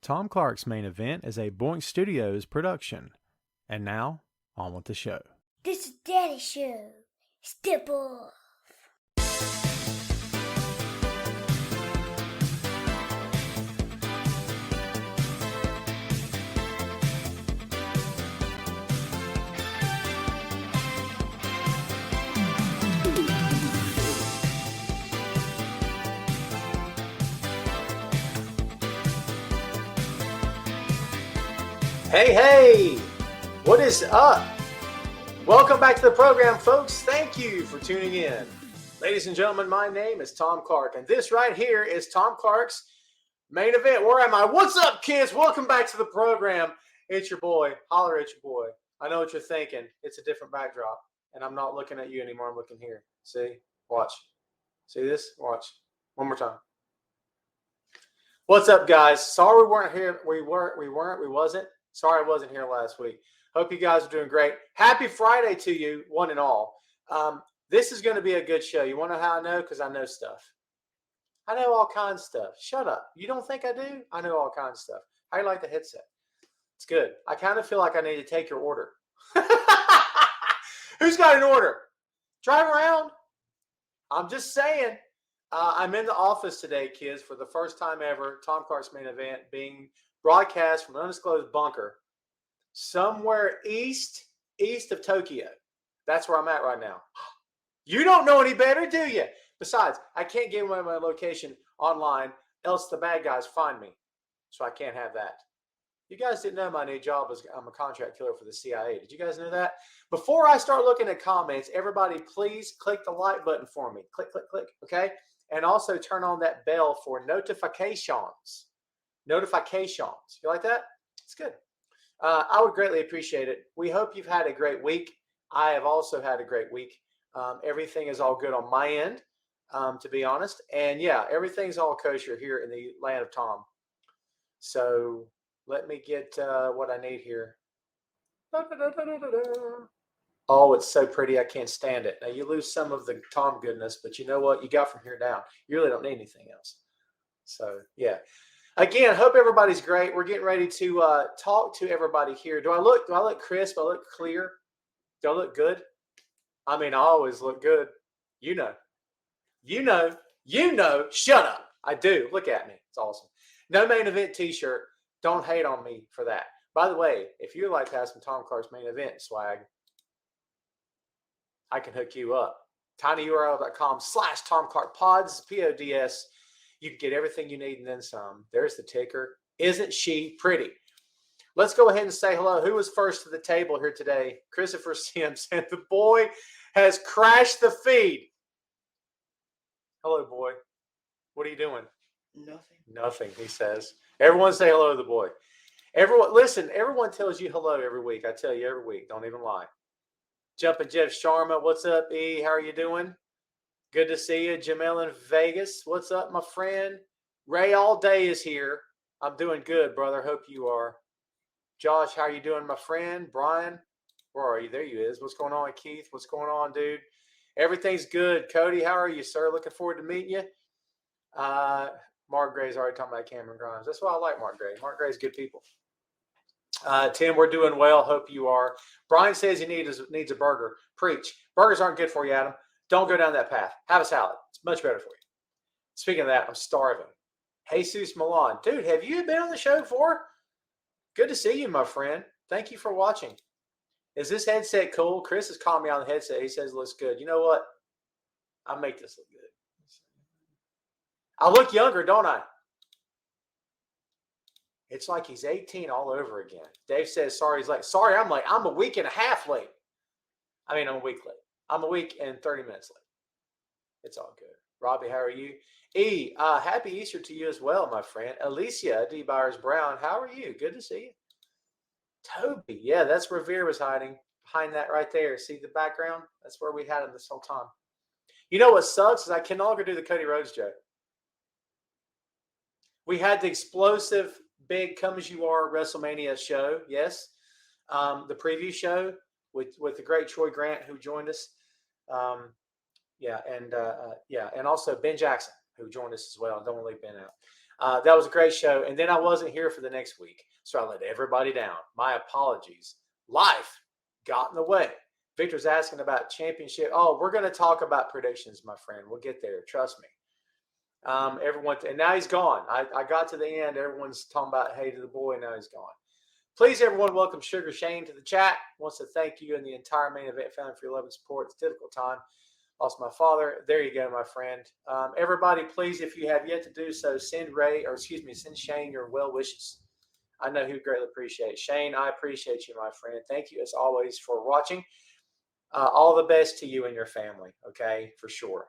Tom Clark's Main Event is a Boink Studios production. And now, on with the show. This is Daddy Show. Step off. Hey, what is up? Welcome back to the program, folks. Thank you for tuning in. Ladies and gentlemen, my name is Tom Clark, and this right here is Tom Clark's Main Event. Where am I? What's up, kids? Welcome back to the program. It's your boy. Holler at your boy. I know what you're thinking. It's a different backdrop, and I'm not looking at you anymore. I'm looking here. See? Watch. See this? Watch. One more time. What's up, guys? Sorry we weren't here. We wasn't. Sorry I wasn't here last week. Hope you guys are doing great. Happy Friday to you, one and all. This is going to be a good show. You want to know how I know? Because I know stuff. I know all kinds of stuff. Shut up. You don't think I do? I know all kinds of stuff. How do you like the headset? It's good. I kind of feel like I need to take your order. Who's got an order? Drive around. I'm just saying. I'm in the office today, kids, for the first time ever. Tom Clark's Main Event being broadcast from an undisclosed bunker somewhere east of Tokyo. That's where I'm at right now. You don't know any better, do you? Besides, I can't give away my location online, else the bad guys find me. So I can't have that. You guys didn't know my new job is I'm a contract killer for the CIA. Did you guys know that? Before I start looking at comments, everybody please click the like button for me. Click, click, click, okay? And also turn on that bell for notifications. Notifications. You like that? It's good. I would greatly appreciate it. We hope you've had a great week. I have also had a great week. Everything is all good on my end, to be honest. And yeah, everything's all kosher here in the land of Tom. So let me get what I need here. Oh, it's so pretty. I can't stand it. Now you lose some of the Tom goodness, but you know what? You got from here down. You really don't need anything else. So yeah. Again, hope everybody's great. We're getting ready to talk to everybody here. Do I look crisp? Do I look clear? Do I look good? I mean, I always look good. You know. Shut up. I do. Look at me. It's awesome. No Main Event t-shirt. Don't hate on me for that. By the way, if you'd like to have some Tom Clark's Main Event swag, I can hook you up. tinyurl.com/TomClarkPods, P-O-D-S. You can get everything you need and then some. There's the ticker. Isn't she pretty? Let's go ahead and say hello. Who was first to the table here today? Christopher Sims. And the boy has crashed the feed. Hello, boy. What are you doing? Nothing, he says. Everyone say hello to the boy. Everyone tells you hello every week. I tell you every week. Don't even lie. Jumping Jeff Sharma. What's up, E? How are you doing? Good to see you. Jamel in Vegas. What's up, my friend? Ray All Day is here. I'm doing good, brother. Hope you are. Josh, how are you doing, my friend? Brian, where are you? There you is. What's going on, Keith? What's going on, dude? Everything's good. Cody, how are you, sir? Looking forward to meeting you. Mark Gray's already talking about Cameron Grimes. That's why I like Mark Gray. Mark Gray's good people. Tim, we're doing well. Hope you are. Brian says he needs a burger. Preach. Burgers aren't good for you, Adam. Don't go down that path. Have a salad. It's much better for you. Speaking of that, I'm starving. Jesus Milan. Dude, have you been on the show before? Good to see you, my friend. Thank you for watching. Is this headset cool? Chris has called me on the headset. He says it looks good. You know what? I'll make this look good. I look younger, don't I? It's like he's 18 all over again. Dave says, sorry, he's late. Sorry, I'm late. I'm a week and a half late. I'm a week late. I'm a week and 30 minutes late. It's all good. Robbie, how are you? E, happy Easter to you as well, my friend. Alicia D. Byers-Brown, how are you? Good to see you. Toby, yeah, that's where Veer was hiding. Behind that right there. See the background? That's where we had him this whole time. You know what sucks is I can no longer do the Cody Rhodes joke. We had the explosive, big Come As You Are WrestleMania show, yes. The preview show with the great Troy Grant who joined us. And also Ben Jackson who joined us as well. Don't want to leave Ben out. That was a great show. And then I wasn't here for the next week, so I let everybody down. My apologies. Life got in the way. Victor's asking about championship. Oh, we're going to talk about predictions, my friend. We'll get there. Trust me. Everyone, and now he's gone. I got to the end. Everyone's talking about, hey, to the boy. Now he's gone. Please, everyone, welcome Sugar Shane to the chat. Wants to thank you and the entire main event family for your love and support. It's a difficult time. Lost my father. There you go, my friend. Everybody, please, if you have yet to do so, send Shane your well wishes. I know he would greatly appreciate it. Shane, I appreciate you, my friend. Thank you, as always, for watching. All the best to you and your family, okay, for sure.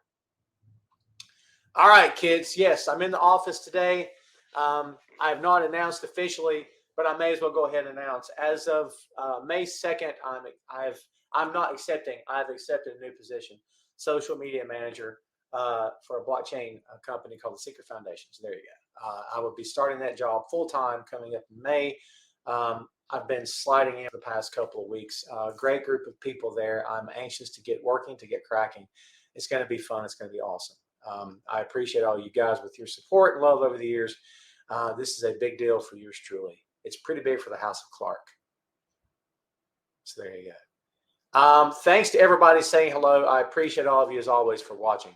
All right, kids. Yes, I'm in the office today. I have not announced officially, but I may as well go ahead and announce. As of May 2nd, I'm not accepting. I've accepted a new position, social media manager for a blockchain company called the Secret Foundation. So there you go. I will be starting that job full time coming up in May. I've been sliding in for the past couple of weeks. Great group of people there. I'm anxious to get working, to get cracking. It's going to be fun. It's going to be awesome. I appreciate all you guys with your support and love over the years. This is a big deal for yours truly. It's pretty big for the House of Clark. So there you go. Thanks to everybody saying hello. I appreciate all of you as always for watching.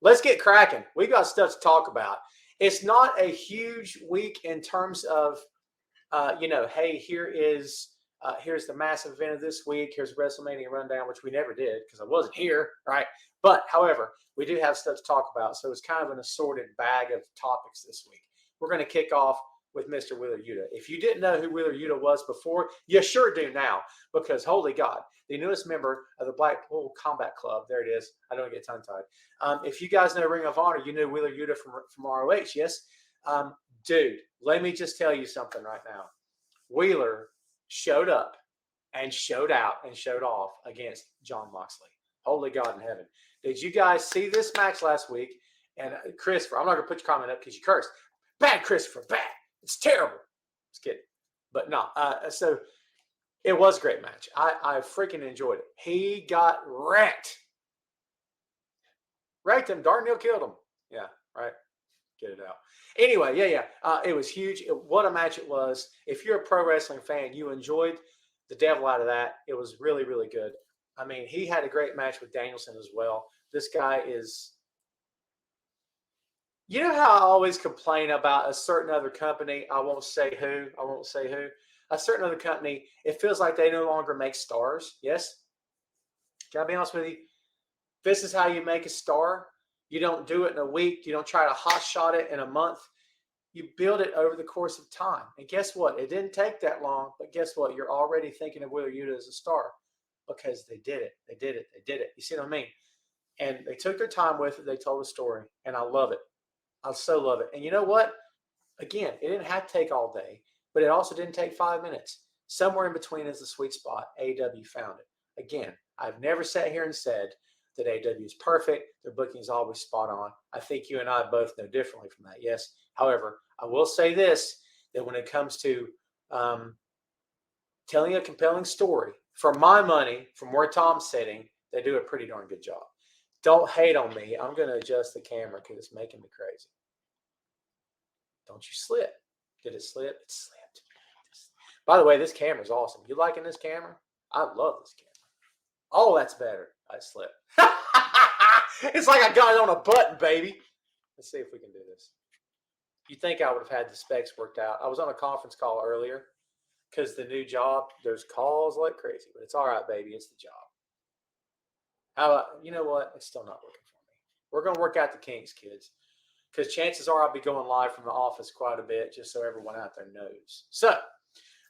Let's get cracking. We got stuff to talk about. It's not a huge week in terms of, hey, here's the massive event of this week. Here's WrestleMania rundown, which we never did because I wasn't here, right? But, however, we do have stuff to talk about. So it's kind of an assorted bag of topics this week. We're going to kick off with Mr. Wheeler Yuta. If you didn't know who Wheeler Yuta was before, you sure do now, because holy God, the newest member of the Blackpool Combat Club, there it is. I don't get tongue-tied. If you guys know Ring of Honor, you knew Wheeler Yuta from ROH, yes? Dude, let me just tell you something right now. Wheeler showed up and showed out and showed off against Jon Moxley. Holy God in heaven. Did you guys see this match last week? And Christopher, I'm not going to put your comment up because you cursed. Bad, Christopher, bad. It's terrible. Just kidding. But no, so it was a great match. I freaking enjoyed it. He got wrecked. Wrecked him. Darn near killed him. Yeah, right. Get it out. Anyway, it was huge. What a match it was. If you're a pro wrestling fan, you enjoyed the devil out of that. It was really, really good. I mean, he had a great match with Danielson as well. This guy is... You know how I always complain about a certain other company? I won't say who. A certain other company, it feels like they no longer make stars. Yes? Can I be honest with you? This is how you make a star. You don't do it in a week. You don't try to hot shot it in a month. You build it over the course of time. And guess what? It didn't take that long, but guess what? You're already thinking of Wheeler Yuta as a star because they did it. You see what I mean? And they took their time with it. They told a story, and I love it. I so love it. And you know what? Again, it didn't have to take all day, but it also didn't take 5 minutes. Somewhere in between is the sweet spot. AEW found it. Again, I've never sat here and said that AEW is perfect. Their booking is always spot on. I think you and I both know differently from that, yes. However, I will say this, that when it comes to telling a compelling story, for my money, from where Tom's sitting, they do a pretty darn good job. Don't hate on me. I'm going to adjust the camera because it's making me crazy. Don't you slip. Did it slip? It slipped. By the way, this camera is awesome. You liking this camera? I love this camera. Oh, that's better. I slipped. It's like I got it on a button, baby. Let's see if we can do this. You'd think I would have had the specs worked out. I was on a conference call earlier because the new job, there's calls like crazy. But it's all right, baby. It's the job. How about, you know what? It's still not working for me. We're going to work out the kinks, kids. Because chances are I'll be going live from the office quite a bit, just so everyone out there knows. So,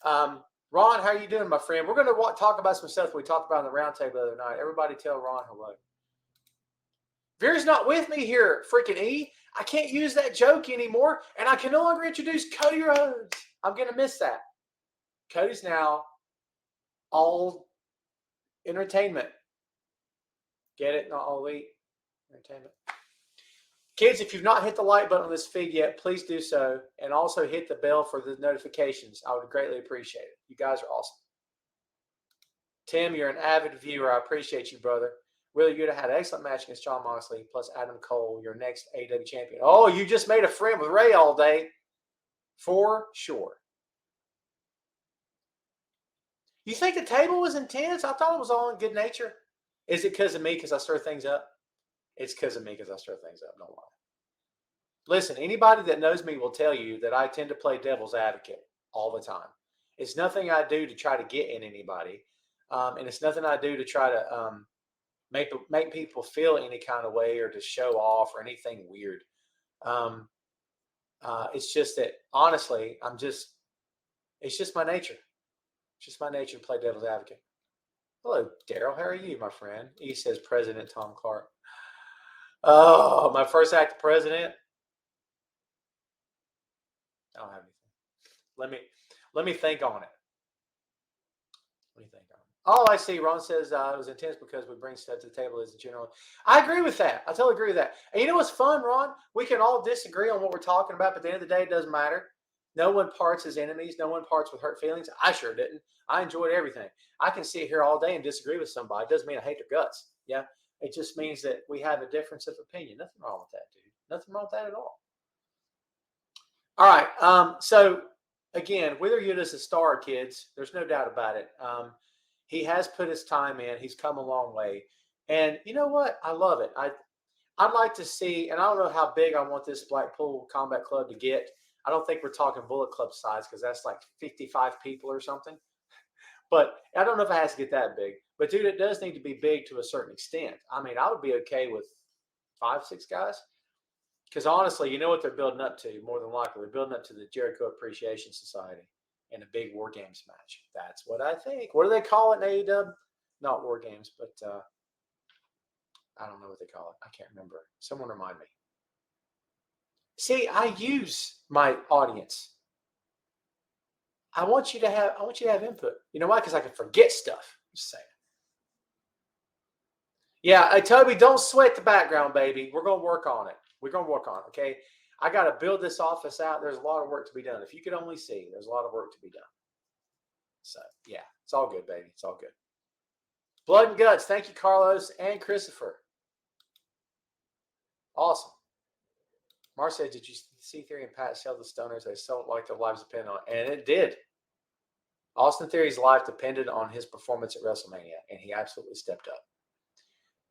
Ron, how are you doing, my friend? We're going to talk about some stuff we talked about on the roundtable the other night. Everybody tell Ron hello. Veer's not with me here, freaking E. I can't use that joke anymore, and I can no longer introduce Cody Rhodes. I'm going to miss that. Cody's now all entertainment. Get it? Not all elite entertainment. Kids, if you've not hit the like button on this feed yet, please do so. And also hit the bell for the notifications. I would greatly appreciate it. You guys are awesome. Tim, you're an avid viewer. I appreciate you, brother. Wheeler Yuta had an excellent match against Jon Moxley plus Adam Cole, your next AEW champion. Oh, you just made a friend with Ray all day. For sure. You think the table was intense? I thought it was all in good nature. Is it because of me because I stir things up? It's because of me because I stir things up. Don't lie. Listen, anybody that knows me will tell you that I tend to play devil's advocate all the time. It's nothing I do to try to get in anybody. And it's nothing I do to try to make people feel any kind of way or to show off or anything weird. It's just that, honestly, it's just my nature. It's just my nature to play devil's advocate. Hello, Daryl. How are you, my friend? He says President Tom Clark. Oh, my first act of president. I don't have anything. Let me think on it. Let me think on it. All I see, Ron says it was intense because we bring stuff to the table as a general. I agree with that. I totally agree with that. And you know what's fun, Ron? We can all disagree on what we're talking about, but at the end of the day, it doesn't matter. No one parts as enemies. No one parts with hurt feelings. I sure didn't. I enjoyed everything. I can sit here all day and disagree with somebody. It doesn't mean I hate their guts. Yeah. It just means that we have a difference of opinion. Nothing wrong with that, dude. Nothing wrong with that at all. All right. So, again, Wheeler Yuta's a star, kids. There's no doubt about it. He has put his time in. He's come a long way. And you know what? I love it. I'd like to see, and I don't know how big I want this Blackpool Combat Club to get. I don't think we're talking Bullet Club size because that's like 55 people or something. But I don't know if it has to get that big. But, dude, it does need to be big to a certain extent. I mean, I would be okay with 5, 6 guys. Because, honestly, you know what they're building up to, more than likely. They're building up to the Jericho Appreciation Society in a big War Games match. That's what I think. What do they call it in AEW? Not War Games, but I don't know what they call it. I can't remember. Someone remind me. See, I use my audience. I want you to have input. You know why? Because I can forget stuff. Just saying. Yeah, Toby, don't sweat the background, baby. We're going to work on it. We're going to work on it, okay? I got to build this office out. There's a lot of work to be done. If you could only see, there's a lot of work to be done. So, yeah, it's all good, baby. It's all good. Blood and Guts. Thank you, Carlos and Christopher. Awesome. Mar said, did you see Theory and Pat sell the Stoners? They sold like their lives depend on it. And it did. Austin Theory's life depended on his performance at WrestleMania, and he absolutely stepped up.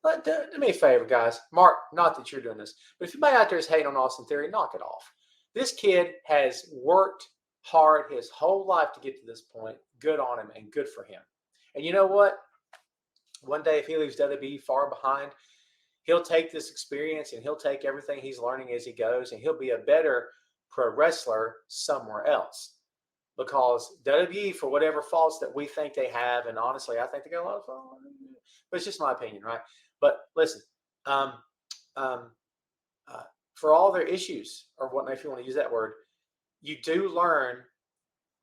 But do me a favor, guys. Mark, not that you're doing this, but if anybody out there is hating on Austin Theory, knock it off. This kid has worked hard his whole life to get to this point. Good on him and good for him. And you know what? One day, if he leaves WWE far behind, he'll take this experience and he'll take everything he's learning as he goes, and he'll be a better pro wrestler somewhere else. Because WWE, for whatever faults that we think they have, and honestly, I think they got a lot of faults, but it's just my opinion, right? But listen, for all their issues, or whatnot, if you want to use that word, you do learn,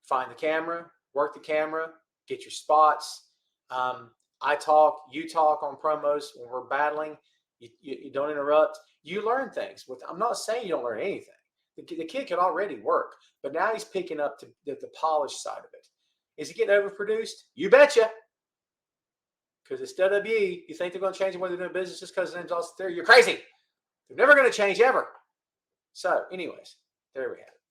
find the camera, work the camera, get your spots. I talk, you talk on promos when we're battling. You don't interrupt. You learn things. I'm not saying you don't learn anything. The kid could already work, but now he's picking up the polished side of it. Is he getting overproduced? You betcha. Because it's WWE. You think they're going to change the way they're doing business just because the name's Austin Theory? You're crazy. They're never going to change ever. So, anyways, there we have it.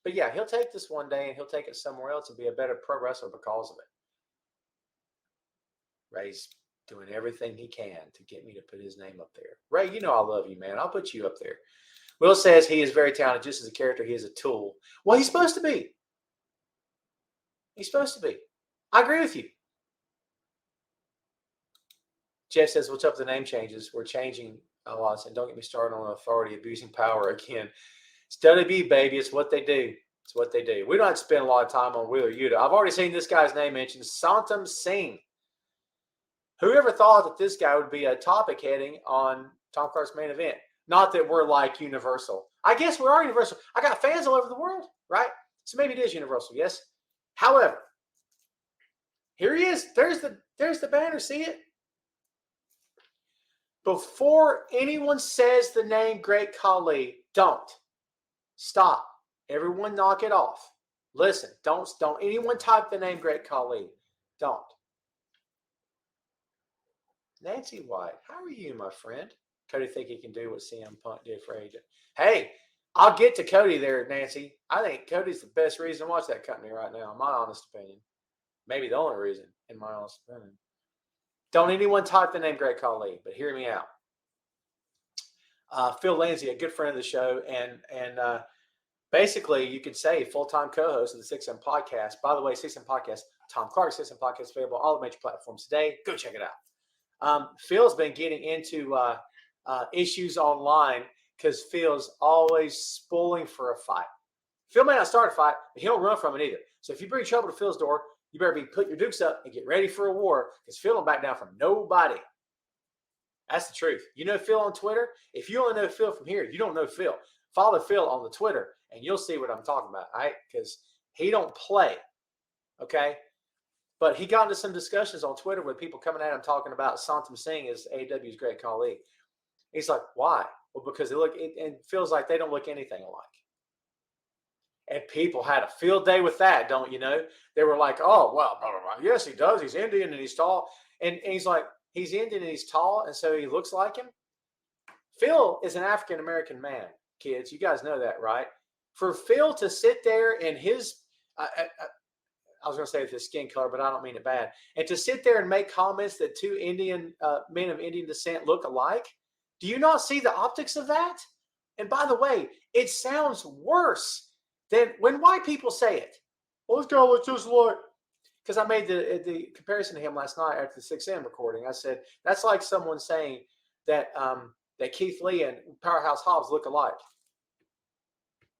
But yeah, he'll take this one day and he'll take it somewhere else and be a better pro wrestler because of it. Ray's doing everything he can to get me to put his name up there. Ray, you know I love you, man. I'll put you up there. Will says he is very talented just as a character. He is a tool. Well, he's supposed to be. He's supposed to be. I agree with you. Jeff says, what's up with the name changes? We're changing a lot. And don't get me started on authority abusing power again. It's WWE, baby. It's what they do. It's what they do. We don't have to spend a lot of time on Wheeler Yuta. I've already seen this guy's name mentioned, Santam Singh. Whoever thought that this guy would be a topic heading on Tom Clark's main event? Not that we're like Universal. I guess we are Universal. I got fans all over the world, right? So maybe it is Universal, yes. However, here he is. There's the banner. See it? Before anyone says the name Great Khali, don't. Stop. Everyone knock it off. Listen, don't anyone type the name Great Khali. Don't. Nancy White, how are you, my friend? Cody think he can do what CM Punk did for AJ. Hey, I'll get to Cody there, Nancy. I think Cody's the best reason to watch that company right now, in my honest opinion. Maybe the only reason, in my honest opinion. Don't anyone type the name Great Khali, but hear me out. Phil Lindsay, a good friend of the show, and basically you could say full-time co-host of the 6M podcast. By the way, 6M podcast, Tom Clark, 6M podcast, available on all the major platforms today. Go check it out. Phil's been getting into issues online because Phil's always spoiling for a fight. Phil may not start a fight, but he don't run from it either. So if you bring trouble to Phil's door, you better be putting your dukes up and get ready for a war because Phil don't back down from nobody. That's the truth. You know Phil on Twitter? If you only know Phil from here, you don't know Phil. Follow Phil on the Twitter, and you'll see what I'm talking about, all right? Because he don't play, okay? But he got into some discussions on Twitter with people coming at him talking about Santam Singh as AEW's Great Khali. He's like, why? Well, because they look, it feels like they don't look anything alike. And people had a field day with that, don't you know? They were like, oh, well, blah, blah, blah. Yes, he does. He's Indian and he's tall. And he's like, he's Indian and he's tall, and so he looks like him. Phil is an African-American man, kids. You guys know that, right? For Phil to sit there in his, I was going to say with his skin color, but I don't mean it bad, and to sit there and make comments that two Indian men of Indian descent look alike, do you not see the optics of that? And by the way, it sounds worse than when white people say it. Well, this guy looks just like... Because I made the comparison to him last night after the 6M recording. I said, that's like someone saying that that Keith Lee and Powerhouse Hobbs look alike.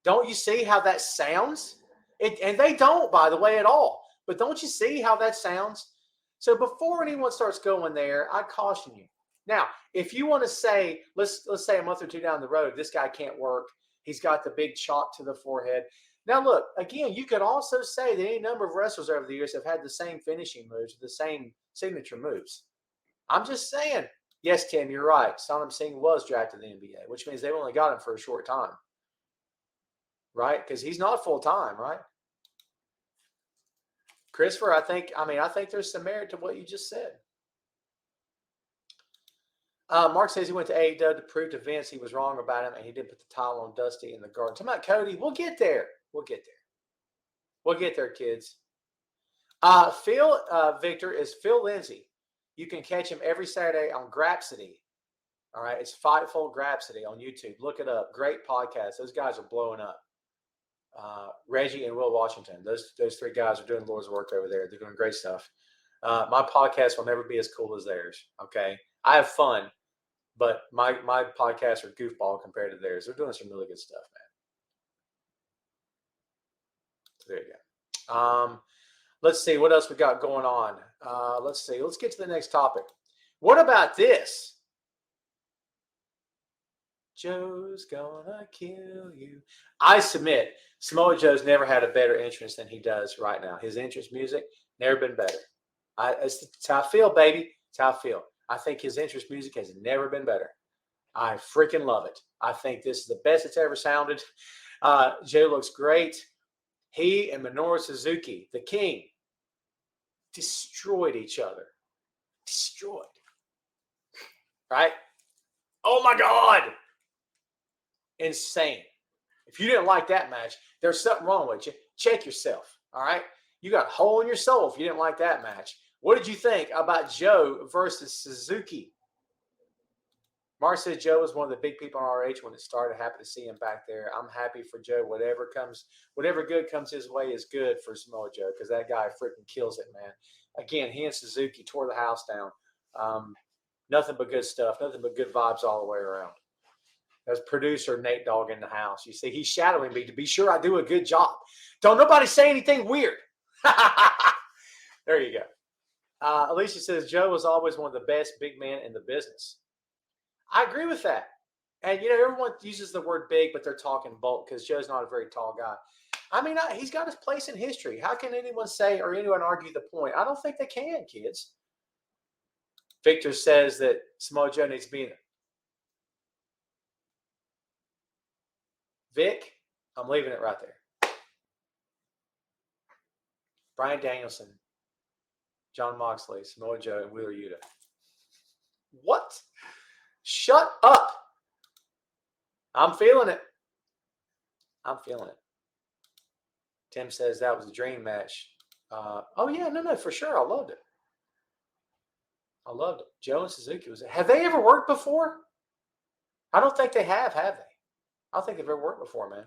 Don't you see how that sounds? And they don't, by the way, at all. But don't you see how that sounds? So before anyone starts going there, I caution you. Now, if you want to say, let's say a month or two down the road, this guy can't work. He's got the big chalk to the forehead. Now, look, again, you could also say that any number of wrestlers over the years have had the same finishing moves, the same signature moves. I'm just saying, yes, Tim, you're right. Sanam Singh was drafted in the NBA, which means they've only got him for a short time, right? Because he's not full-time, right? Christopher, I think there's some merit to what you just said. Mark says he went to AEW to prove to Vince he was wrong about him, and he didn't put the towel on Dusty in the garden. Talking about Cody, we'll get there. We'll get there. We'll get there, kids. Phil Victor is Phil Lindsay. You can catch him every Saturday on Grapsody. All right, it's Fightful Grapsody on YouTube. Look it up. Great podcast. Those guys are blowing up. Reggie and Will Washington. Those three guys are doing Lord's work over there. They're doing great stuff. My podcast will never be as cool as theirs. Okay, I have fun, but my podcasts are goofball compared to theirs. They're doing some really good stuff, man. So there you go. Let's see what else we got going on. Let's see. Let's get to the next topic. What about this? Joe's gonna kill you. I submit Samoa Joe's never had a better entrance than he does right now. His entrance music never been better. It's how I feel, baby. It's how I feel. I think his entrance music has never been better. I freaking love it. I think this is the best it's ever sounded. Joe looks great. He and Minoru Suzuki, the King, destroyed each other. Destroyed. Right? Oh my God. Insane. If you didn't like that match, there's something wrong with you. Check yourself. All right? You got a hole in your soul if you didn't like that match. What did you think about Joe versus Suzuki? Mark said Joe was one of the big people on RH when it started. Happy to see him back there. I'm happy for Joe. Whatever good comes his way is good for Samoa Joe because that guy freaking kills it, man. Again, he and Suzuki tore the house down. Nothing but good stuff. Nothing but good vibes all the way around. There's producer Nate Dogg in the house. You see, he's shadowing me to be sure I do a good job. Don't nobody say anything weird. There you go. Alicia says Joe was always one of the best big men in the business. I agree with that. And, everyone uses the word big, but they're talking bulk because Joe's not a very tall guy. I mean, he's got his place in history. How can anyone say or anyone argue the point? I don't think they can, kids. Victor says that Samoa Joe needs to be in it. Vic, I'm leaving it right there. Bryan Danielson, John Moxley, Samoa Joe, and Wheeler Yuta. What? Shut up. I'm feeling it. I'm feeling it. Tim says that was a dream match. Oh, yeah, no, for sure. I loved it. Joe and Suzuki was. Have they ever worked before? I don't think they have they? I don't think they've ever worked before, man.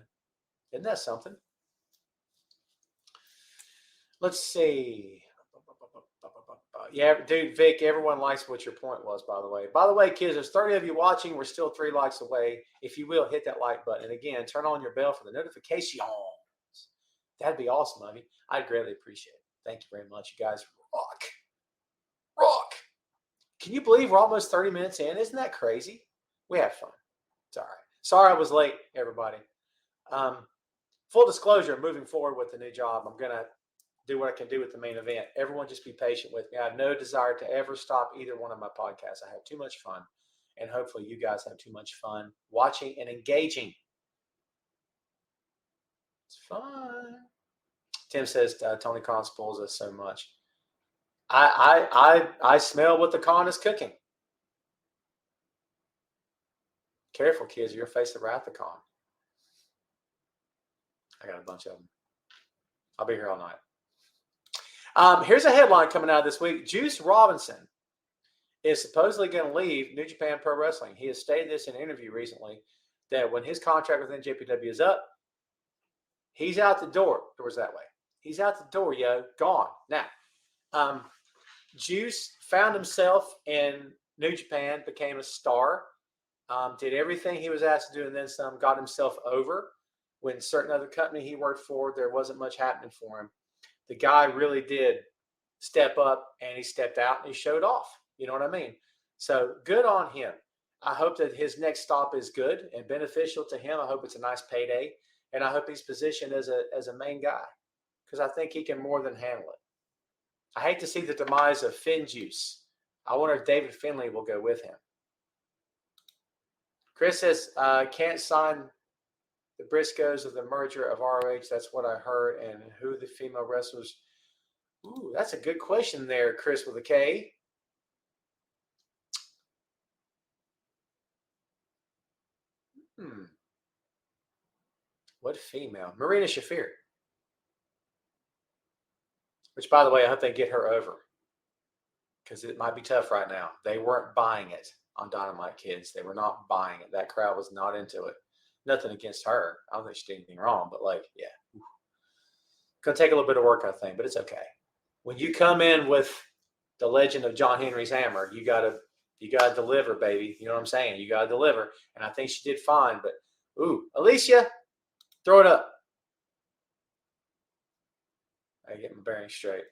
Isn't that something? Let's see. Yeah, dude, Vic, everyone likes what your point was, by the way. By the way, kids, there's 30 of you watching. We're still 3 likes away. If you will, hit that like button. And again, turn on your bell for the notifications. That'd be awesome of you. I'd greatly appreciate it. Thank you very much. You guys rock. Rock. Can you believe we're almost 30 minutes in? Isn't that crazy? We have fun. It's all right. Sorry I was late, everybody. Full disclosure, moving forward with the new job, I'm going to do what I can do with the main event. Everyone just be patient with me. I have no desire to ever stop either one of my podcasts. I have too much fun, and hopefully you guys have too much fun watching and engaging. It's fun. Tim says Tony Khan spoils us so much. I smell what the Khan is cooking. Careful, kids. You're going to face the wrath of Khan. I got a bunch of them. I'll be here all night. Here's a headline coming out this week. Juice Robinson is supposedly going to leave New Japan Pro Wrestling. He has stated this in an interview recently that when his contract with NJPW is up, he's out the door. Doors that way. He's out the door, yo. Gone. Now, Juice found himself in New Japan, became a star, did everything he was asked to do and then some, got himself over. When certain other company he worked for, there wasn't much happening for him. The guy really did step up, and he stepped out and he showed off. You know what I mean? So good on him. I hope that his next stop is good and beneficial to him. I hope it's a nice payday, and I hope he's positioned as a main guy because I think he can more than handle it. I hate to see the demise of Finn Juice. I wonder if David Finlay will go with him. Chris says, can't sign the Briscoes of the merger of ROH. That's what I heard. And who the female wrestlers? Ooh, that's a good question there, Chris with a K. What female? Marina Shafir. Which, by the way, I hope they get her over because it might be tough right now. They weren't buying it on Dynamite, kids. They were not buying it. That crowd was not into it. Nothing against her. I don't think she did anything wrong, but yeah. Going to take a little bit of work, I think, but it's okay. When you come in with the legend of John Henry's hammer, you gotta deliver, baby. You know what I'm saying? You gotta deliver. And I think she did fine, but Alicia, throw it up. I get my bearings straight.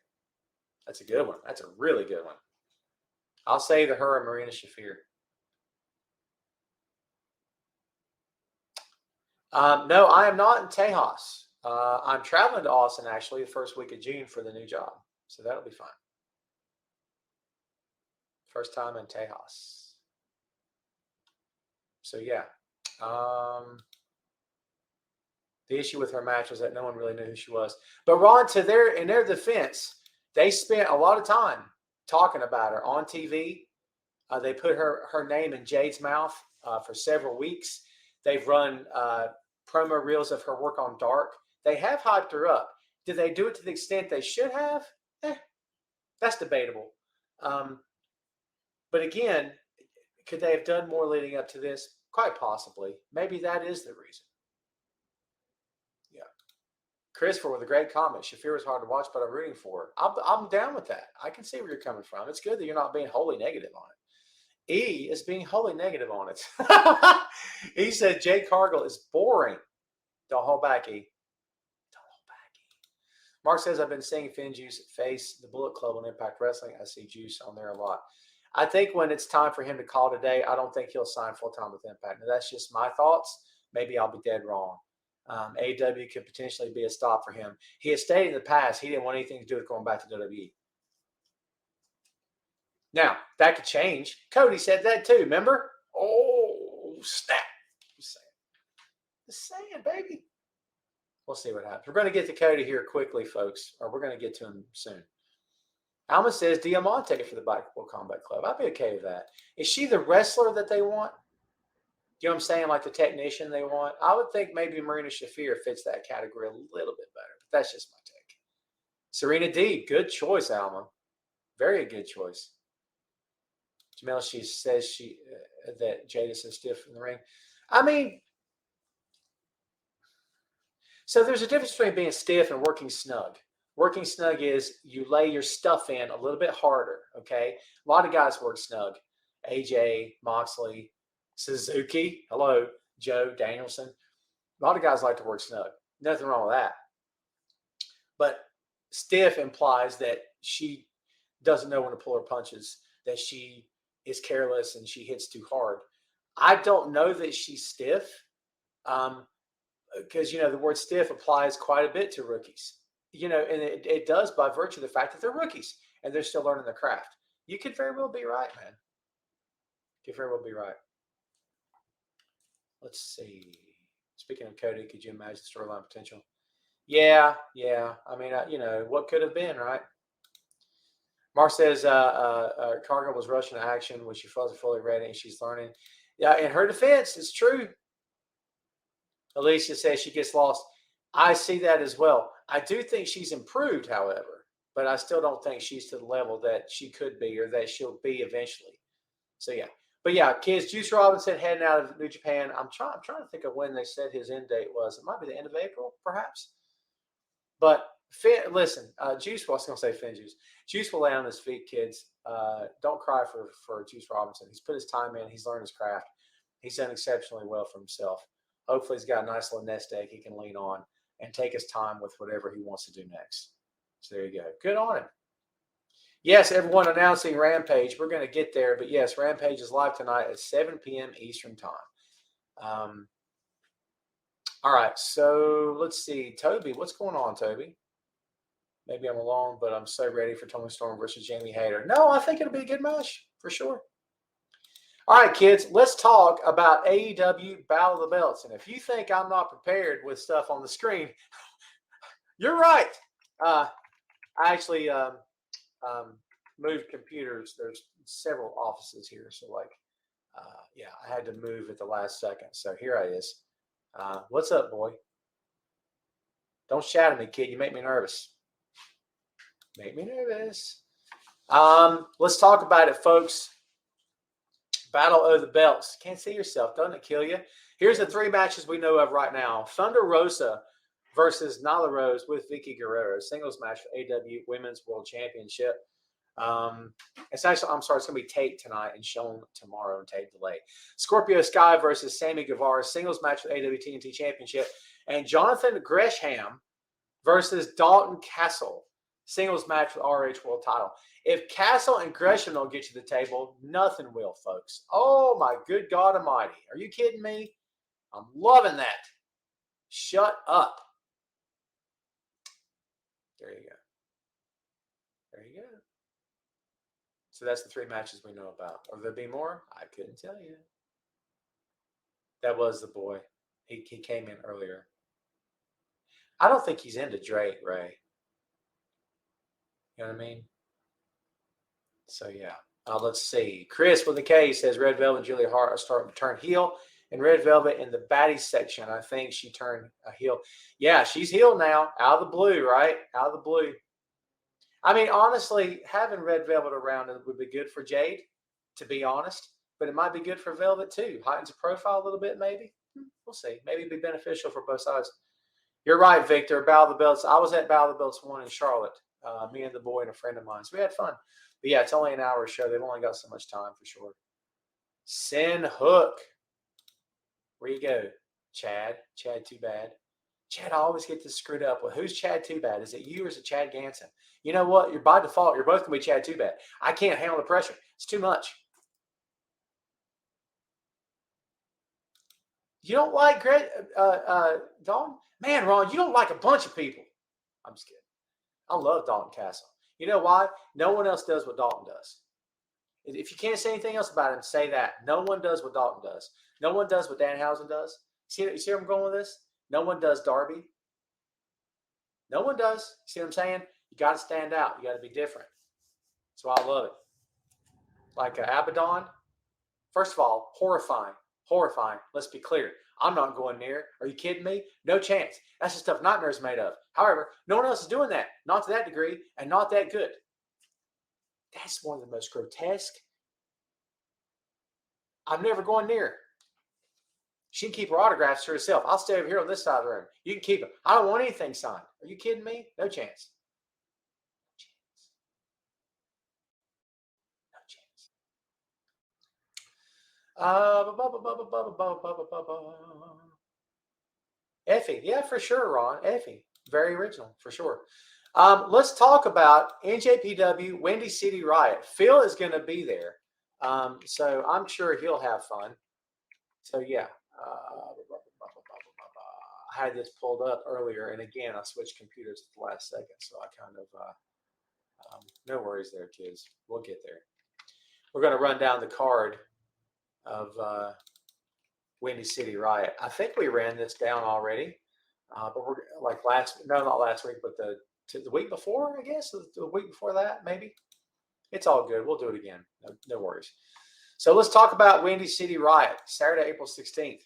That's a good one. That's a really good one. I'll say to her and Marina Shafir. No, I am not in Tejas. I'm traveling to Austin, actually, the first week of June for the new job. So that'll be fun. First time in Tejas. So, yeah. The issue with her match was that no one really knew who she was. But, Ron, in their defense, they spent a lot of time talking about her on TV. They put her name in Jade's mouth for several weeks. They've run promo reels of her work on Dark. They have hyped her up. Did they do it to the extent they should have? That's debatable. But again, could they have done more leading up to this? Quite possibly. Maybe that is the reason. Yeah. Christopher with a great comment. Shafir is hard to watch, but I'm rooting for her. I'm down with that. I can see where you're coming from. It's good that you're not being wholly negative on it. E is being wholly negative on it. He said Jade Cargill is boring. Don't hold back, E. Don't hold back, E. Mark says, I've been seeing Finn Juice face the Bullet Club on Impact Wrestling. I see Juice on there a lot. I think when it's time for him to call today, I don't think he'll sign full-time with Impact. Now, that's just my thoughts. Maybe I'll be dead wrong. AEW could potentially be a stop for him. He has stated in the past he didn't want anything to do with going back to WWE. Now, that could change. Cody said that too, remember? Oh, snap. Just saying, baby. We'll see what happens. We're going to get to Cody here quickly, folks, or we're going to get to him soon. Alma says Diamante for the Blackpool Combat Club. I'd be okay with that. Is she the wrestler that they want? You know what I'm saying? Like the technician they want? I would think maybe Marina Shafir fits that category a little bit better, but that's just my take. Serena D, good choice, Alma. Very good choice. Jamel, she says that Jada's so stiff in the ring. I mean, so there's a difference between being stiff and working snug. Working snug is you lay your stuff in a little bit harder, okay? A lot of guys work snug. AJ, Moxley, Suzuki, hello, Joe, Danielson. A lot of guys like to work snug. Nothing wrong with that. But stiff implies that she doesn't know when to pull her punches, that she is careless and she hits too hard. I don't know that she's stiff because, the word stiff applies quite a bit to rookies. And it does by virtue of the fact that they're rookies and they're still learning the craft. You could very well be right, man. You could very well be right. Let's see. Speaking of Cody, could you imagine the storyline potential? Yeah. I mean, what could have been, right? Mark says Cargill was rushing to action when she wasn't fully ready and she's learning. Yeah, in her defense, it's true. Alicia says she gets lost. I see that as well. I do think she's improved, however, but I still don't think she's to the level that she could be or that she'll be eventually. So, yeah. But, yeah, kids, Juice Robinson heading out of New Japan. I'm trying to think of when they said his end date was. It might be the end of April, perhaps. But, listen, Juice, I was going to say Finn Juice. Juice will lay on his feet, kids. Don't cry for Juice Robinson. He's put his time in. He's learned his craft. He's done exceptionally well for himself. Hopefully he's got a nice little nest egg he can lean on and take his time with whatever he wants to do next. So there you go. Good on him. Yes, everyone announcing Rampage. We're going to get there. But, yes, Rampage is live tonight at 7 p.m. Eastern time. All right, so let's see. Toby, what's going on, Toby? Maybe I'm alone, but I'm so ready for Tony Storm versus Jamie Hayter. No, I think it'll be a good match for sure. All right, kids, let's talk about AEW Battle of the Belts. And if you think I'm not prepared with stuff on the screen, you're right. I actually moved computers. There's several offices here. So, I had to move at the last second. So here it is. What's up, boy? Don't shout at me, kid. You make me nervous. Make me nervous. Let's talk about it, folks. Battle of the Belts. Can't see yourself. Doesn't it kill you? Here's the 3 matches we know of right now. Thunder Rosa versus Nyla Rose with Vicky Guerrero. Singles match for AEW Women's World Championship. It's going to be taped tonight and shown tomorrow and tape delay. Scorpio Sky versus Sammy Guevara. Singles match for AEW TNT Championship. And Jonathan Gresham versus Dalton Castle. Singles match for the RH World title. If Castle and Gresham don't get you the table, nothing will, folks. Oh, my good God Almighty. Are you kidding me? I'm loving that. Shut up. There you go. There you go. So that's the 3 matches we know about. Will there be more? I couldn't tell you. That was the boy. He came in earlier. I don't think he's into Drake, Ray. You know what I mean? So, yeah. Let's see. Chris with the K says Red Velvet and Julia Hart are starting to turn heel. And Red Velvet in the baddies section, I think she turned a heel. Yeah, she's heel now. Out of the blue, right? Out of the blue. I mean, honestly, having Red Velvet around would be good for Jade, to be honest. But it might be good for Velvet, too. Heightens her profile a little bit, maybe. We'll see. Maybe it'd be beneficial for both sides. You're right, Victor. Battle of the Belts. I was at Battle of the Belts 1 in Charlotte. Me and the boy and a friend of mine. So we had fun. But, yeah, it's only an hour show. They've only got so much time for sure. Sin Hook. Where you go, Chad? Chad Too Bad. Chad, I always get this screwed up. Well, who's Chad Too Bad? Is it you or is it Chad Ganson? You know what? You're by default. You're both going to be Chad Too Bad. I can't handle the pressure. It's too much. You don't like Dalton? Man, Ron, you don't like a bunch of people. I'm just kidding. I love Dalton Castle. You know why? No one else does what Dalton does. If you can't say anything else about him, say that. No one does what Dalton does. No one does what Danhausen does. See where I'm going with this? No one does Darby. No one does. See what I'm saying? You got to stand out. You got to be different. That's why I love it. Like Abaddon, first of all, horrifying. Horrifying. Let's be clear. I'm not going near. Are you kidding me? No chance. That's the stuff nightmares made of. However, no one else is doing that. Not to that degree and not that good. That's one of the most grotesque. I'm never going near. She can keep her autographs to herself. I'll stay over here on this side of the room. You can keep them. I don't want anything signed. Are you kidding me? No chance. No chance. Effie. Yeah, for sure, Ron. Effie. Very original, for sure. Let's talk about NJPW Windy City Riot. Phil is going to be there. So I'm sure he'll have fun. So, yeah. I had this pulled up earlier, and again, I switched computers at the last second, so I kind of no worries there, kids. We'll get there. We're going to run down the card of Windy City Riot. I think we ran this down already, but we're like not last week, but the week before, I guess, the week before that, maybe. It's all good. We'll do it again. No worries. So let's talk about Windy City Riot, Saturday, April 16th.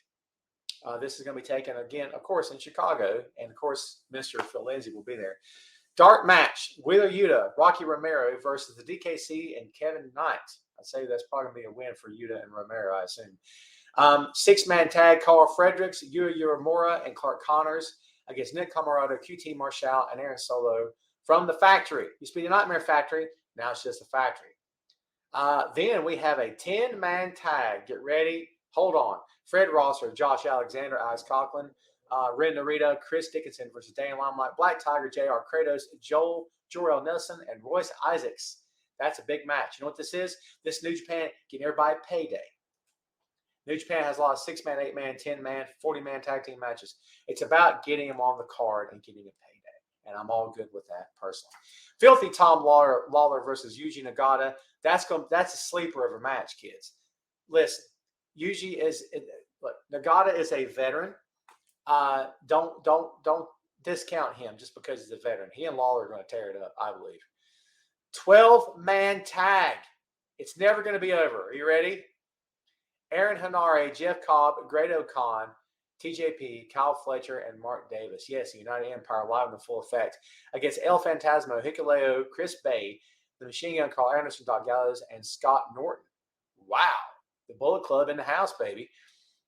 This is going to be taken again, of course, in Chicago. And of course, Mr. Phil Lindsay will be there. Dark match, Wheeler Yuta, Rocky Romero versus the DKC and Kevin Knight. I'd say that's probably going to be a win for Yuta and Romero, I assume. 6-man tag, Carl Fredericks, Yuya Uemura, and Clark Connors against Nick Camarado, QT Marshall, and Aaron Solo from the factory. Used to be the Nightmare Factory. Now it's just a factory. Then we have a 10-man tag. Get ready. Hold on. Fred Rosser, Josh Alexander, Ice Coughlin, Ren Narita, Chris Dickinson versus Dan Limelight, Black Tiger, JR Kratos, Jorel Nelson, and Royce Isaacs. That's a big match. You know what this is? This New Japan getting everybody payday. New Japan has a lot of 6-man, 8-man, 10-man, 40-man tag team matches. It's about getting them on the card and getting a payday. And I'm all good with that personally. Filthy Tom Lawler versus Yuji Nagata. That's a sleeper of a match, kids. Listen, Nagata is a veteran. Don't discount him just because he's a veteran. He and Lawler are going to tear it up, I believe. 12-man tag. It's never going to be over. Are you ready? Aaron Hanare, Jeff Cobb, Grado Khan, TJP, Kyle Fletcher, and Mark Davis. Yes, the United Empire live in full effect against El Fantasmo, Hikuleo, Chris Bay, the Machine Gun Carl Anderson, Doc Gallows, and Scott Norton. Wow. The Bullet Club in the house, baby.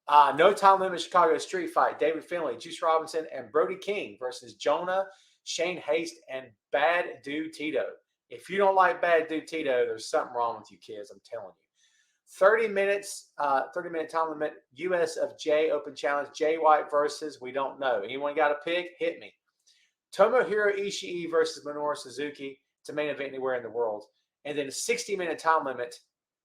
No time limit Chicago street fight. David Finlay, Juice Robinson, and Brody King versus Jonah, Shane Haste, and Bad Dude Tito. If you don't like Bad Dude Tito, there's something wrong with you, kids. I'm telling you. 30 minutes, 30-minute time limit. US of J Open Challenge. Jay White versus we don't know. Anyone got a pick? Hit me. Tomohiro Ishii versus Minoru Suzuki to main event anywhere in the world. And then a 60-minute time limit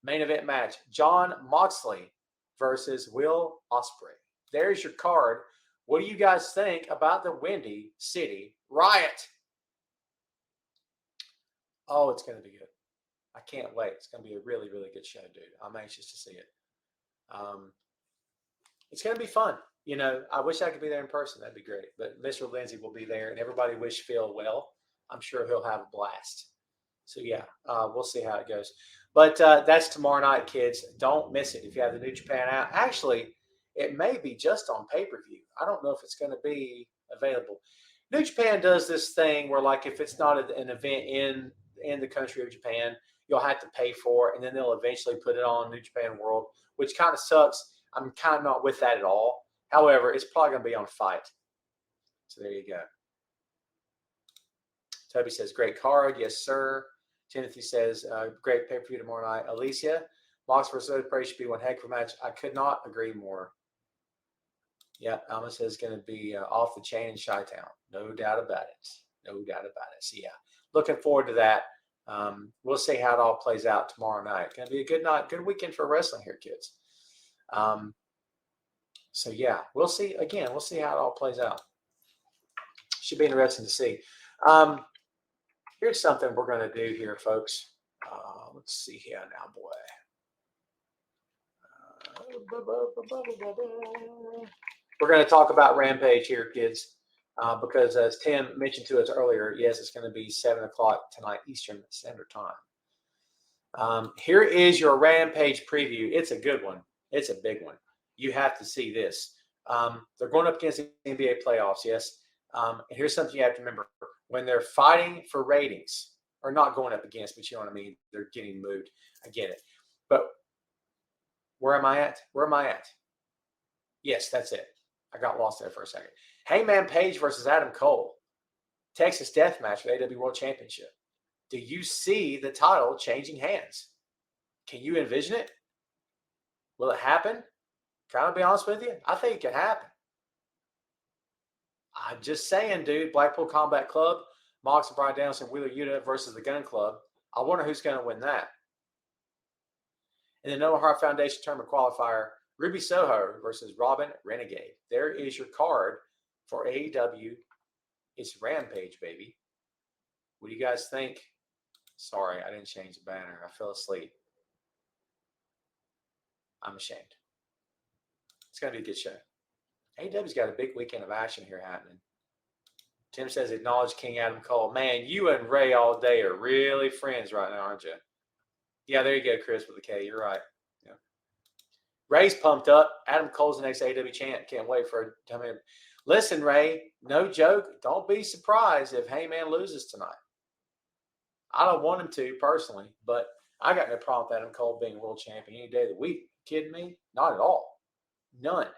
main event match. Jon Moxley versus Will Ospreay. There's your card. What do you guys think about the Windy City Riot? Oh, it's going to be good. I can't wait. It's going to be a really, really good show, dude. I'm anxious to see it. It's going to be fun. You know, I wish I could be there in person. That'd be great. But Mr. Lindsay will be there, and everybody wish Phil well. I'm sure he'll have a blast. So, yeah, we'll see how it goes. But that's tomorrow night, kids. Don't miss it if you have the New Japan app. Actually, it may be just on pay-per-view. I don't know if it's going to be available. New Japan does this thing where, like, if it's not an event in the country of Japan, you'll have to pay for it, and then they'll eventually put it on New Japan World, which kind of sucks. I'm kind of not with that at all. However, it's probably going to be on Fight. So there you go. Toby says, great card. Yes, sir. Timothy says, great pay-per-view tomorrow night. Alicia, Mox versus Ospreay should be one heck of a match. I could not agree more. Yeah, Alma says it's going to be off the chain in Chi-Town. No doubt about it. No doubt about it. So, yeah, looking forward to that. We'll see how it all plays out tomorrow night. Going to be a good night, good weekend for wrestling here, kids. So, yeah, we'll see. Again, we'll see how it all plays out. Should be interesting to see. Here's something we're going to do here, folks. Let's see here now, boy. We're going to talk about Rampage here, kids, because as Tim mentioned to us earlier, yes, it's going to be 7 o'clock tonight Eastern Standard Time. Here is your Rampage preview. It's a good one. It's a big one. You have to see this. They're going up against the NBA playoffs, yes. And here's something you have to remember. When they're fighting for ratings, or not going up against, but you know what I mean, they're getting moved. I get it. But where am I at? Where am I at? Yes, that's it. I got lost there for a second. Hangman Page versus Adam Cole. Texas Death Match for the AEW World Championship. Do you see the title changing hands? Can you envision it? Will it happen? Can I be honest with you? I think it can happen. I'm just saying, dude. Blackpool Combat Club, Mox and Brian Danielson, Wheeler Yuta versus the Gun Club. I wonder who's going to win that. In the Noah Hart Foundation Tournament Qualifier, Ruby Soho versus Robin Renegade. There is your card for AEW. It's Rampage, baby. What do you guys think? Sorry, I didn't change the banner. I fell asleep. I'm ashamed. It's going to be a good show. AEW's got a big weekend of action here happening. Tim says, acknowledge King Adam Cole. Man, you and Ray all day are really friends right now, aren't you? Yeah, there you go, Chris, with the K. You're right. Yeah. Ray's pumped up. Adam Cole's the next AEW champ. Can't wait for it to come in. Listen, Ray, no joke. Don't be surprised if Heyman loses tonight. I don't want him to personally, but I got no problem with Adam Cole being world champion any day of the week. Kidding me? Not at all. None.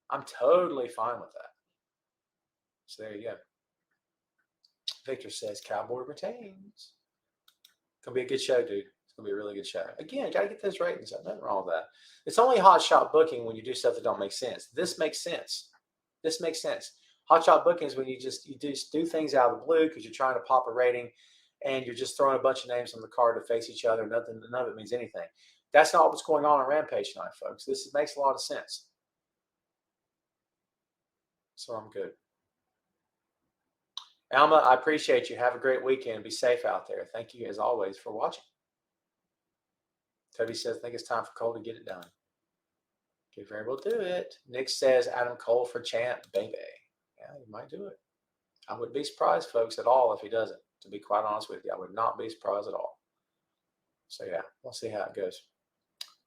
I'm totally fine with that. So there you go. Victor says Cowboy retains. Gonna be a good show, dude. It's gonna be a really good show. Again, gotta get those ratings up. Nothing wrong with that. It's only hot shot booking when you do stuff that don't make sense. This makes sense. This makes sense. Hot shot booking is when you just do things out of the blue because you're trying to pop a rating and you're just throwing a bunch of names on the card to face each other. None of it means anything. That's not what's going on Rampage tonight, folks. This makes a lot of sense. So I'm good. Alma, I appreciate you. Have a great weekend. Be safe out there. Thank you, as always, for watching. Toby says, I think it's time for Cole to get it done. Could very well do it. Nick says, Adam Cole for champ, baby. Yeah, he might do it. I wouldn't be surprised, folks, at all if he doesn't. To be quite honest with you, I would not be surprised at all. So, yeah, we'll see how it goes.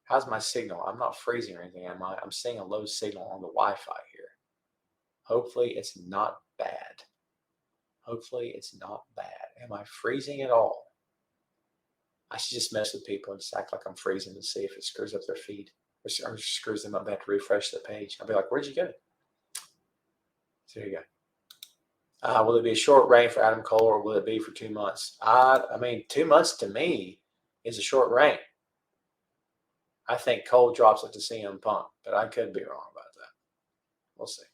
How's my signal? I'm not freezing or anything, am I? I'm seeing a low signal on the Wi-Fi here. Hopefully, it's not bad. Hopefully, it's not bad. Am I freezing at all? I should just mess with people and just act like I'm freezing and see if it screws up their feed or screws them up. They have to refresh the page. I'll be like, where'd you go? So there you go. Will it be a short reign for Adam Cole or will it be for 2 months? I mean, 2 months to me is a short reign. I think Cole drops it to CM Punk, but I could be wrong about that. We'll see.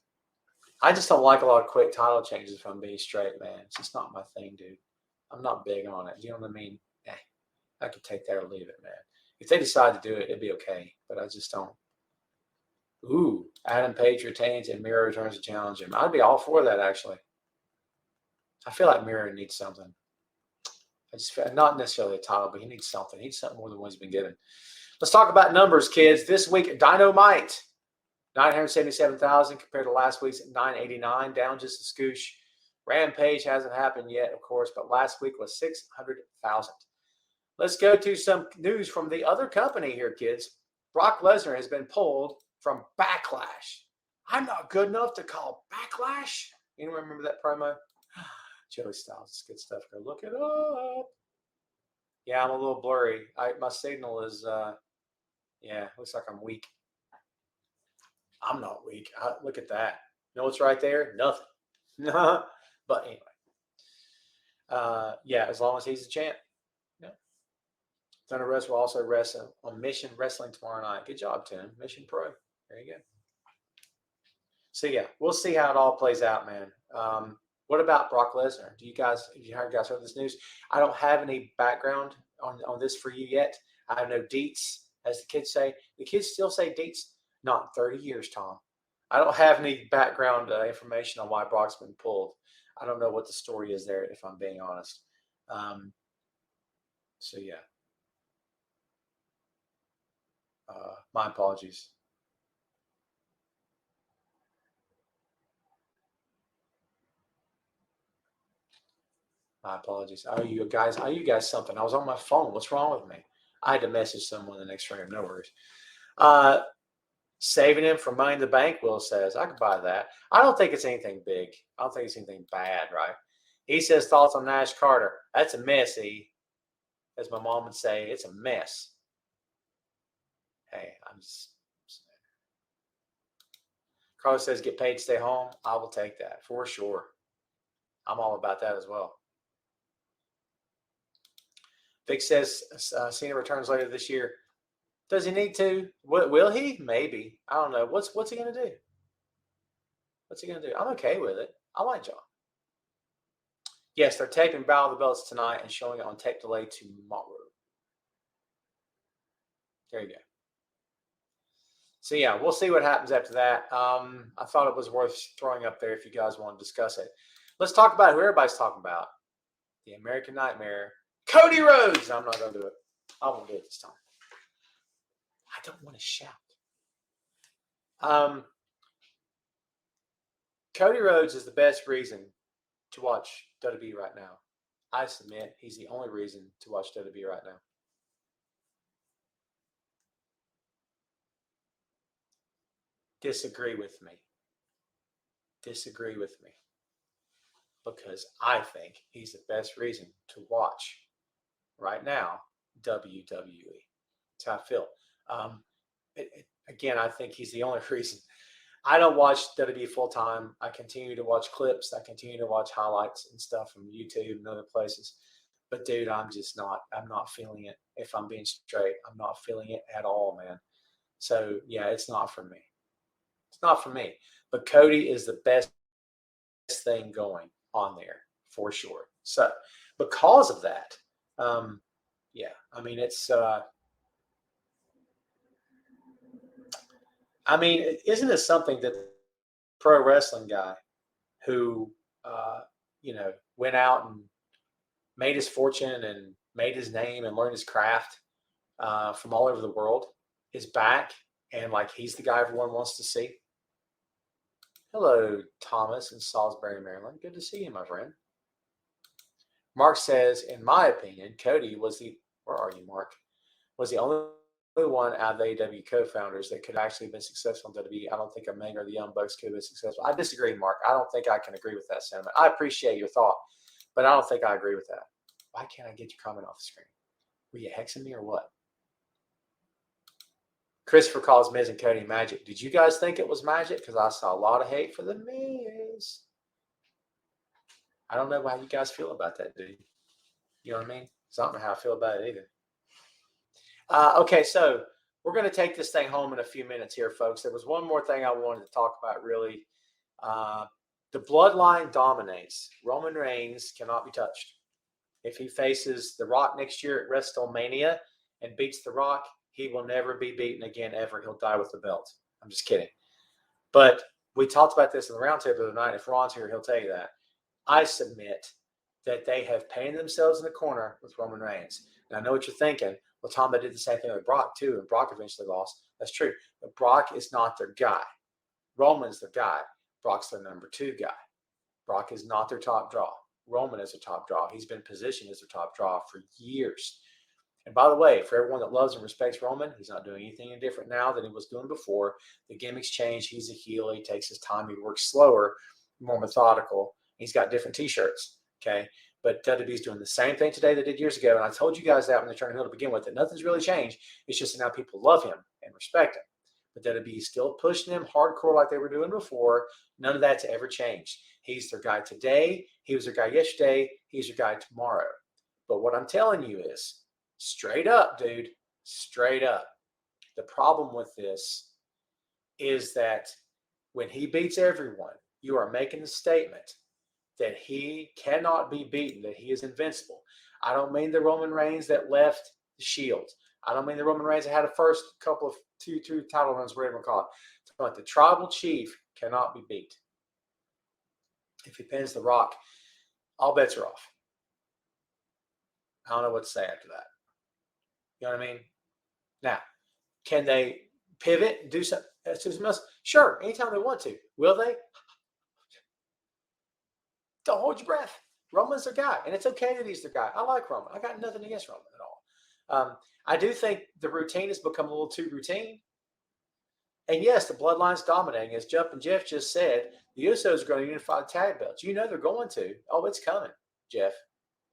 I just don't like a lot of quick title changes if I'm being straight, man. It's just not my thing, dude. I'm not big on it. You know what I mean? I could take that or leave it, man. If they decide to do it, it'd be okay. But I just don't. Ooh, Adam Page retains and Miro returns to challenge him. I'd be all for that, actually. I feel like Miro needs something. I just feel, not necessarily a title, but he needs something. He needs something more than what he's been given. Let's talk about numbers, kids. This week, Dynamite, 977,000 compared to last week's 989, down just a scoosh. Rampage hasn't happened yet, of course, but last week was 600,000. Let's go to some news from the other company here, kids. Brock Lesnar has been pulled from Backlash. I'm not good enough to call Backlash. Anyone remember that promo? Joey Styles, it's good stuff. Go look it up. Yeah, I'm a little blurry. My signal is, looks like I'm weak. I'm not weak. Look at that. You know what's right there? Nothing. But anyway. As long as he's the champ. Yeah. Thunder Rosa will also wrestle on Mission Wrestling tomorrow night. Good job, Tim. Mission Pro. There you go. So, yeah, we'll see how it all plays out, man. What about Brock Lesnar? Have you guys heard this news? I don't have any background on this for you yet. I have no deets, as the kids say. The kids still say deets. Not in 30 years, Tom. I don't have any background information on why Brock's been pulled. I don't know what the story is there, if I'm being honest. So, yeah. My apologies. My apologies. Are you guys something? I was on my phone. What's wrong with me? I had to message someone in the next room. No worries. Saving him from Money in the Bank, Will says. I could buy that. I don't think it's anything big. I don't think it's anything bad, right? He says, thoughts on Nash Carter. That's a mess, E. As my mom would say, it's a mess. Hey, I'm just... Carlos says, get paid to stay home. I will take that for sure. I'm all about that as well. Vic says, Cena returns later this year. Does he need to? Will he? Maybe. I don't know. What's he going to do? What's he going to do? I'm okay with it. I like John. Yes, they're taping Battle of the Belts tonight and showing it on tape delay tomorrow. There you go. So, yeah, we'll see what happens after that. I thought it was worth throwing up there if you guys want to discuss it. Let's talk about who everybody's talking about. The American Nightmare, Cody Rhodes. I'm not going to do it. I won't do it this time. I don't want to shout. Cody Rhodes is the best reason to watch WWE right now. I submit he's the only reason to watch WWE right now. Disagree with me. Disagree with me. Because I think he's the best reason to watch right now WWE. That's how I feel. Again, I think he's the only reason. I don't watch WWE full time. I continue to watch clips. I continue to watch highlights and stuff from YouTube and other places. But dude, I'm not feeling it. If I'm being straight, I'm not feeling it at all, man. So yeah, it's not for me. It's not for me. But Cody is the best thing going on there for sure. So because of that, yeah, I mean, it's, isn't it something that the pro wrestling guy who, went out and made his fortune and made his name and learned his craft from all over the world is back and like he's the guy everyone wants to see? Hello, Thomas in Salisbury, Maryland. Good to see you, my friend. Mark says, in my opinion, Cody was where are you, Mark? Was the only one out of the AEW co-founders that could actually have been successful in WWE. I don't think Omega or the Young Bucks could have been successful. I disagree, Mark. I don't think I can agree with that sentiment. I appreciate your thought, but I don't think I agree with that. Why can't I get your comment off the screen? Were you hexing me or what? Christopher calls Miz and Cody magic. Did you guys think it was magic? Because I saw a lot of hate for the Miz. I don't know how you guys feel about that, dude. You know what I mean? So I don't know how I feel about it either. Okay, so we're going to take this thing home in a few minutes here, folks. There was one more thing I wanted to talk about, really. The bloodline dominates. Roman Reigns cannot be touched. If he faces The Rock next year at WrestleMania and beats The Rock, he will never be beaten again, ever. He'll die with the belt. I'm just kidding. But we talked about this in the roundtable the other night. If Ron's here, he'll tell you that. I submit that they have painted themselves in the corner with Roman Reigns. And I know what you're thinking. Well, Tom, they did the same thing with Brock, too, and Brock eventually lost. That's true. But Brock is not their guy. Roman's their guy. Brock's their number 2 guy. Brock is not their top draw. Roman is their top draw. He's been positioned as their top draw for years. And by the way, for everyone that loves and respects Roman, he's not doing anything different now than he was doing before. The gimmicks change. He's a heel. He takes his time. He works slower, more methodical. He's got different T-shirts, okay? But WWE's doing the same thing today they did years ago. And I told you guys that when they turned heel to begin with, that nothing's really changed. It's just that now people love him and respect him. But WWE's still pushing him hardcore like they were doing before. None of that's ever changed. He's their guy today. He was their guy yesterday. He's your guy tomorrow. But what I'm telling you is, straight up, dude, straight up, the problem with this is that when he beats everyone, you are making a statement that he cannot be beaten, that he is invincible. I don't mean the Roman Reigns that left the Shield. I don't mean the Roman Reigns that had a first couple of two title runs, whatever you call it. But the tribal chief cannot be beat. If he pins The Rock, all bets are off. I don't know what to say after that. You know what I mean? Now, can they pivot and do something else? Sure, anytime they want to. Will they? Don't hold your breath. Roman's their guy, and it's okay that he's their guy. I like Roman. I got nothing against Roman at all. I do think the routine has become a little too routine. And yes, the bloodline's dominating. As Jeff and Jeff just said, the Usos are going to unify the tag belts. You know they're going to. Oh, it's coming, Jeff.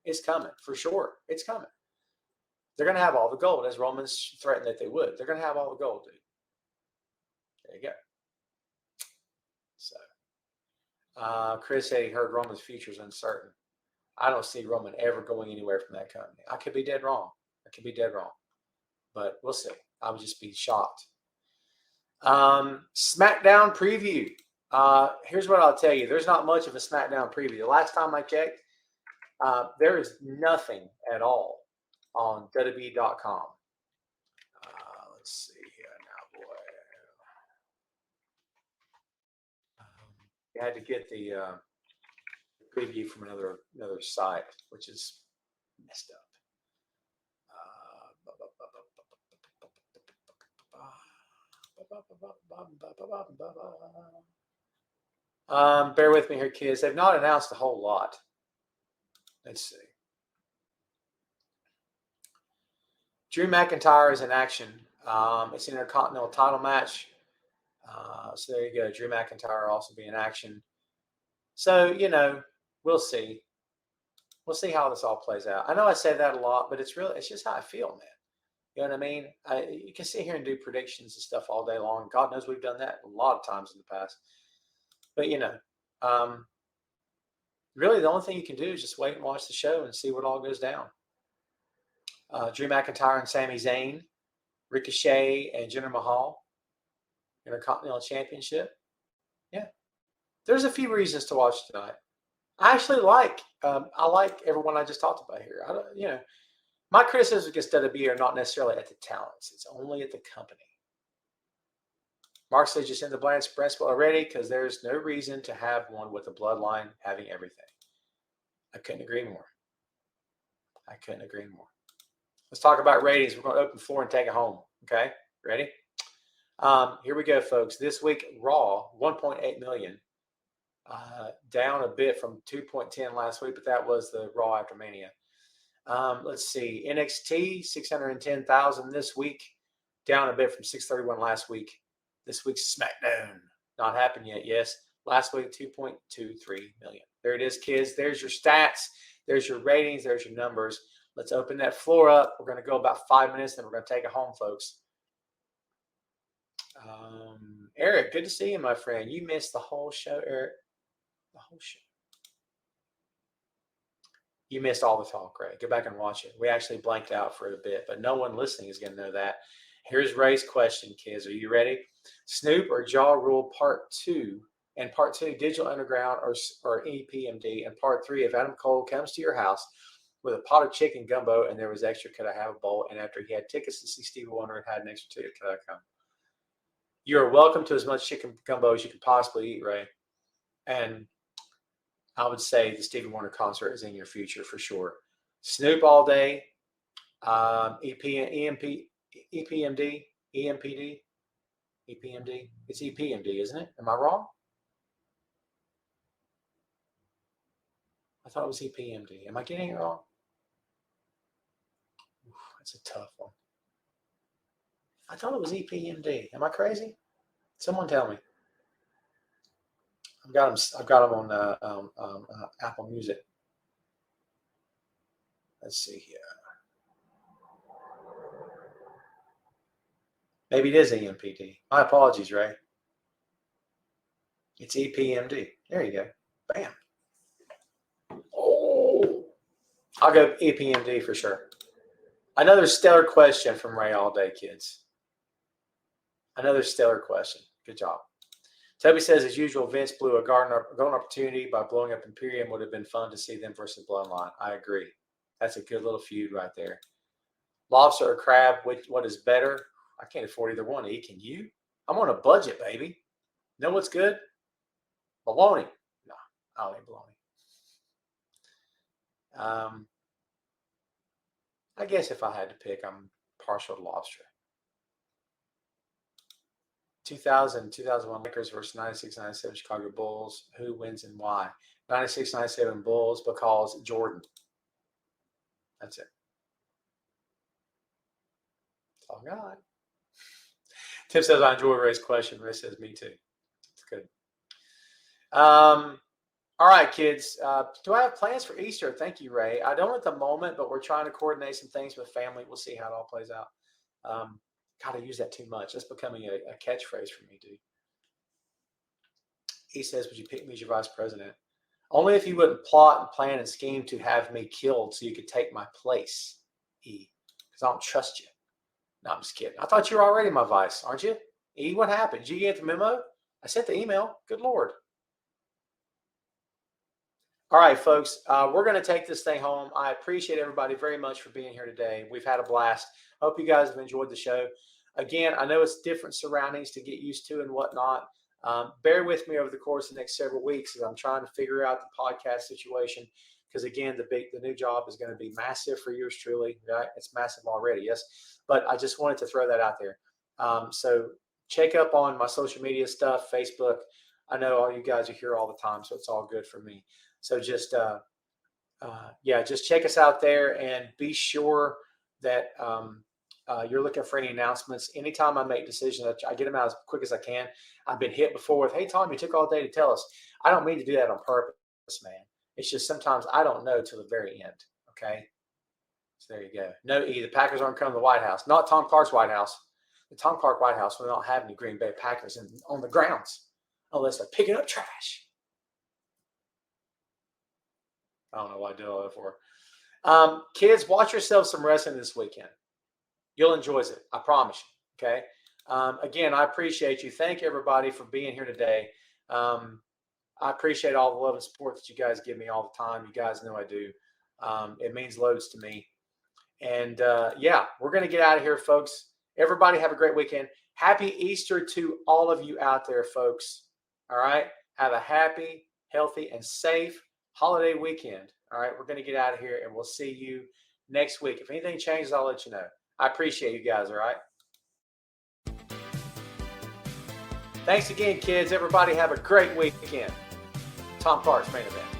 It's coming for sure. It's coming. They're going to have all the gold, as Roman's threatened that they would. They're going to have all the gold, dude. There you go. So, Chris said he heard Roman's future is uncertain. I don't see Roman ever going anywhere from that company. I could be dead wrong. But we'll see. I would just be shocked. SmackDown preview. Here's what I'll tell you. There's not much of a SmackDown preview. The last time I checked, there is nothing at all on WWE.com. Let's see here now, boy. You had to get the preview from another site, which is messed up. Bear with me here, kids. They've not announced a whole lot. Let's see. Drew McIntyre is in action. It's an Intercontinental title match. So there you go. Drew McIntyre will also be in action. So, we'll see. We'll see how this all plays out. I know I say that a lot, but it's just how I feel, man. You know what I mean? You can sit here and do predictions and stuff all day long. God knows we've done that a lot of times in the past. But, really the only thing you can do is just wait and watch the show and see what all goes down. Drew McIntyre and Sami Zayn, Ricochet and Jinder Mahal, Intercontinental Championship. Yeah. There's a few reasons to watch tonight. I actually like everyone I just talked about here. My criticisms against WWE are not necessarily at the talents. It's only at the company. Mark says just in the Bland Express already because there's no reason to have one with a bloodline having everything. I couldn't agree more. Let's talk about ratings. We're going to open the floor and take it home. Okay? Ready? Here we go, folks. This week, Raw, 1.8 million. Down a bit from 2.10 last week, but that was the Raw after Mania. Let's see. NXT, 610,000 this week. Down a bit from 631 last week. This week's SmackDown. Not happened yet, yes. Last week, 2.23 million. There it is, kids. There's your stats. There's your ratings. There's your numbers. Let's open that floor up. We're going to go about 5 minutes, then we're going to take it home, folks. Eric, good to see you, my friend. You missed the whole show, Eric. The whole show. You missed all the talk, Ray. Go back and watch it. We actually blanked out for a bit, but no one listening is going to know that. Here's Ray's question, kids. Are you ready? Snoop or Jaw Rule Part 2, and Part 2, Digital Underground or EPMD, and Part 3, if Adam Cole comes to your house with a pot of chicken gumbo and there was extra, could I have a bowl? And after he had tickets to see Stevie Wonder and had an extra ticket, could I come? You're welcome to as much chicken gumbo as you can possibly eat, Ray. And I would say the Stevie Wonder concert is in your future for sure. Snoop all day, EPMD, EMPD. It's EPMD, isn't it? Am I wrong? I thought it was EPMD. Am I getting it wrong? Oof, that's a tough one. I thought it was EPMD. Am I crazy? Someone tell me. I've got them on Apple Music. Let's see here. Maybe it is EMPD. My apologies, Ray. It's EPMD. There you go. Bam. Oh, I'll go EPMD for sure. Another stellar question from Ray all day, kids. Another stellar question. Good job. Toby says, as usual, Vince blew a golden opportunity by blowing up Imperium. Would have been fun to see them versus Bloodline. I agree. That's a good little feud right there. Lobster or crab, what is better? I can't afford either one. E, can you? I'm on a budget, baby. Know what's good? Bologna. No, I don't eat bologna. I guess if I had to pick, I'm partial to lobster. 2001 Lakers versus 96-97 Chicago Bulls. Who wins and why? 96-97 Bulls because Jordan. That's it. all God. Tim says, I enjoy Ray's question. Ray says, me too. It's good. All right, kids. Do I have plans for Easter? Thank you, Ray. I don't at the moment, but we're trying to coordinate some things with family. We'll see how it all plays out. God, I use that too much. That's becoming a catchphrase for me, dude. He says, would you pick me as your vice president? Only if you wouldn't plot and plan and scheme to have me killed so you could take my place, E. Because I don't trust you. No, I'm just kidding. I thought you were already my vice, aren't you? E, what happened? Did you get the memo? I sent the email. Good Lord. All right, folks, we're going to take this thing home. I appreciate everybody very much for being here today. We've had a blast. Hope you guys have enjoyed the show. Again, I know it's different surroundings to get used to and whatnot. Bear with me over the course of the next several weeks as I'm trying to figure out the podcast situation. Because again, the new job is going to be massive for yours truly. Right? It's massive already, yes. But I just wanted to throw that out there. So check up on my social media stuff, Facebook. I know all you guys are here all the time, so it's all good for me. So just just check us out there and be sure that you're looking for any announcements. Anytime I make decisions, I get them out as quick as I can. I've been hit before with, hey, Tom, you took all day to tell us. I don't mean to do that on purpose, man. It's just sometimes I don't know till the very end, okay? So there you go. No, E, the Packers aren't coming to the White House. Not Tom Park's White House. The Tom Park White House, we don't have any Green Bay Packers on the grounds unless they're picking up trash. I don't know why I did all that for. Kids, watch yourself some wrestling this weekend. You'll enjoy it. I promise you. Okay. Again, I appreciate you. Thank everybody for being here today. I appreciate all the love and support that you guys give me all the time. You guys know I do. It means loads to me. And we're going to get out of here, folks. Everybody have a great weekend. Happy Easter to all of you out there, folks. All right. Have a happy, healthy, and safe holiday weekend. All right. We're going to get out of here and we'll see you next week. If anything changes, I'll let you know. I appreciate you guys. All right. Thanks again, kids. Everybody have a great weekend. Tom Park's main event.